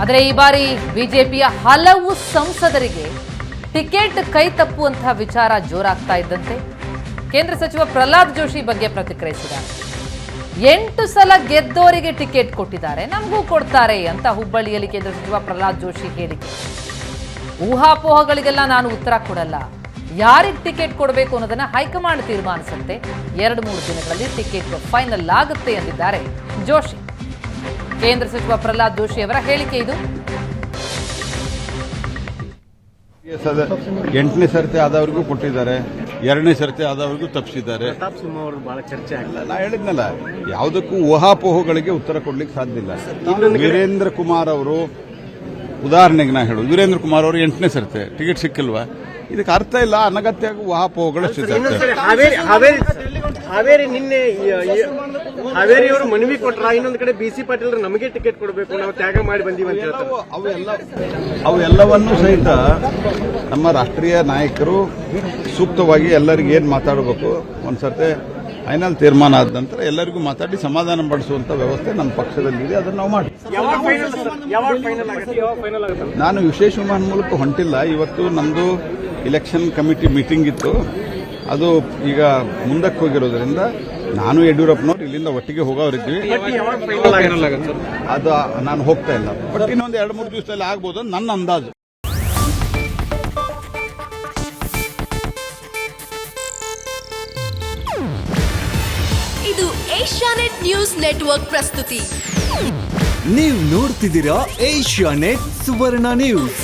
ಆದರೆ ಈ ಬಾರಿ ಬಿಜೆಪಿಯ ಹಲವು ಸಂಸದರಿಗೆ ಟಿಕೆಟ್ ಕೈ ತಪ್ಪುವಂತಹ ವಿಚಾರ ಜೋರಾಗ್ತಾ ಇದ್ದಂತೆ ಕೇಂದ್ರ ಸಚಿವ ಪ್ರಹ್ಲಾದ್ ಜೋಶಿ ಬಗ್ಗೆ ಪ್ರತಿಕ್ರಿಯಿಸಿದ್ದಾರೆ. 8 ಸಲ ಗೆದ್ದವರಿಗೆ ಟಿಕೆಟ್ ಕೊಟ್ಟಿದ್ದಾರೆ, ನಮಗೂ ಕೊಡ್ತಾರೆ ಅಂತ ಹುಬ್ಬಳ್ಳಿಯಲ್ಲಿ ಕೇಂದ್ರ ಸಚಿವ ಪ್ರಹ್ಲಾದ್ ಜೋಶಿ ಹೇಳಿಕೆ. ಊಹಾಪೋಹಗಳಿಗೆಲ್ಲ ನಾನು ಉತ್ತರ ಕೊಡಲ್ಲ, ಯಾರಿಗೆ ಟಿಕೆಟ್ ಕೊಡಬೇಕು ಅನ್ನೋದನ್ನ ಹೈಕಮಾಂಡ್ ತೀರ್ಮಾನಿಸುತ್ತೆ. 2-3 ದಿನಗಳಲ್ಲಿ ಟಿಕೆಟ್ ಫೈನಲ್ ಆಗುತ್ತೆ ಎಂದಿದ್ದಾರೆ ಜೋಶಿ. ಕೇಂದ್ರ ಸಚಿವ ಪ್ರಹ್ಲಾದ್ ಜೋಶಿ ಅವರ ಹೇಳಿಕೆ ಇದು. 8ನೇ ಸರ್ತಿ ಆದವರಿಗೂ ಕೊಟ್ಟಿದ್ದಾರೆ, 2ನೇ ಸರ್ತಿ ಆದವರಿಗೂ ತಪ್ಪಿಸಿದ್ದಾರೆ. ನಾ ಹೇಳಿದ್ನಲ್ಲ, ಯಾವುದಕ್ಕೂ ಊಹಾಪೋಹಗಳಿಗೆ ಉತ್ತರ ಕೊಡ್ಲಿಕ್ಕೆ ಸಾಧ್ಯ ಇಲ್ಲ. ವೀರೇಂದ್ರ ಕುಮಾರ್ ಅವರು ಉದಾಹರಣೆಗೆ ನಾ ಹೇಳೋದು, ವೀರೇಂದ್ರ ಕುಮಾರ್ ಅವರು 8ನೇ ಸರ್ತಿ ಟಿಕೆಟ್ ಸಿಕ್ಕಿಲ್ವಾ, ಇದಕ್ಕೆ ಅರ್ಥ ಇಲ್ಲ. ಅನಗತ್ಯ ಊಹಾಪೋಹಗಳು ಹಾವೇರಿ ನಿನ್ನೆ ಹಾವೇರಿಯವರು ಮನವಿ ಕೊಟ್ರ, ಇನ್ನೊಂದು ಕಡೆ BC ಪಾಟೀಲ್ ನಮಗೆ ಟಿಕೆಟ್ ಕೊಡಬೇಕು, ನಾವು ತ್ಯಾಗ ಮಾಡಿ ಬಂದೀವಿ ಅಂತ ಹೇಳ್ತಾರೆ. ಅವೆಲ್ಲವನ್ನೂ ಸಹಿತ ನಮ್ಮ ರಾಷ್ಟ್ರೀಯ ನಾಯಕರು ಸೂಕ್ತವಾಗಿ ಎಲ್ಲರಿಗೂ ಏನ್ ಮಾತಾಡಬೇಕು, ಒಂದ್ಸರ್ತಿ ಫೈನಲ್ ತೀರ್ಮಾನ ಆದ ನಂತರ ಎಲ್ಲರಿಗೂ ಮಾತಾಡಿ ಸಮಾಧಾನ ಪಡಿಸುವಂತ ವ್ಯವಸ್ಥೆ ನಮ್ಮ ಪಕ್ಷದಲ್ಲಿದೆ. ಅದನ್ನು ನಾವು ಮಾಡಿ. ನಾನು ವಿಶೇಷ ವಿಮಾನ ಮೂಲಕ ಹೊಂಟಿಲ್ಲ. ಇವತ್ತು ನಮ್ದು ಇಲೆಕ್ಷನ್ ಕಮಿಟಿ ಮೀಟಿಂಗ್ ಇತ್ತು, ಅದು ಈಗ ಮುಂದಕ್ಕೆ ಹೋಗಿರೋದ್ರಿಂದ ನಾನು ಯಡಿಯೂರಪ್ಪನವ್ರು ಇಲ್ಲಿಂದ ಒಟ್ಟಿಗೆ ಹೋಗೋರಿದ್ವಿ. ಅದು ನಾನು ಹೋಗ್ತಾ ಇಲ್ಲ, ಬಟ್ ಇನ್ನೊಂದು 2-3 ದಿವಸದಲ್ಲಿ ಆಗ್ಬೋದು ಅಂತ ನನ್ನ ಅಂದಾಜು. ಇದು ಏಷ್ಯಾನೆಟ್ ನ್ಯೂಸ್ ನೆಟ್ವರ್ಕ್ ಪ್ರಸ್ತುತಿ. ನೀವು ನೋಡ್ತಿದ್ದೀರಾ ಏಷ್ಯಾನೆಟ್ ಸುವರ್ಣ ನ್ಯೂಸ್.